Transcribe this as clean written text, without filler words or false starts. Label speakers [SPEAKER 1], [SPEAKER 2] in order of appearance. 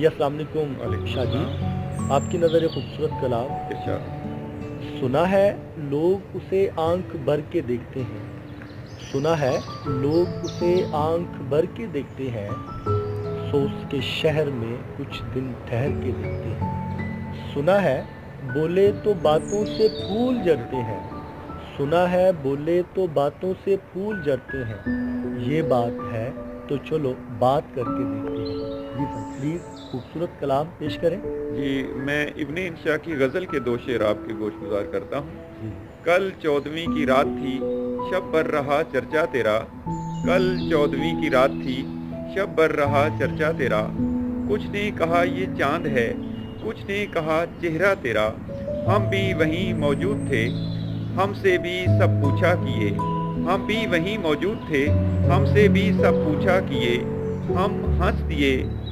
[SPEAKER 1] جی السلام علیکم
[SPEAKER 2] وعلیکم
[SPEAKER 1] شاہ جی،
[SPEAKER 2] السلام۔
[SPEAKER 1] آپ کی نظر خوبصورت کلام
[SPEAKER 2] ارشاد۔
[SPEAKER 1] سنا ہے لوگ اسے آنکھ بھر کے دیکھتے ہیں، سنا ہے لوگ اسے آنکھ بھر کے دیکھتے ہیں، سو اس کے شہر میں کچھ دن ٹھہر کے دیکھتے ہیں، سنا ہے بولے تو باتوں سے پھول جھڑتے ہیں، سنا ہے بولے تو باتوں سے پھول جھڑتے ہیں، یہ بات ہے تو چلو بات کر کے دیکھتے ہیں۔ جی سر پلیز خوبصورت کلام پیش کریں۔
[SPEAKER 2] جی میں ابن انشا کی غزل کے 2 شعر آپ کے گوش گزار کرتا ہوں۔
[SPEAKER 1] جی
[SPEAKER 2] کل 14ویں کی رات تھی، شب بر رہا چرچا تیرا، کل 14ویں کی رات تھی، شب بر رہا چرچا تیرا، کچھ نے کہا یہ چاند ہے، کچھ نے کہا چہرہ تیرا، ہم بھی وہیں موجود تھے، ہم سے بھی سب پوچھا کیے، ہم بھی وہیں موجود تھے، ہم سے بھی سب پوچھا کیے، ہم ہنس دیے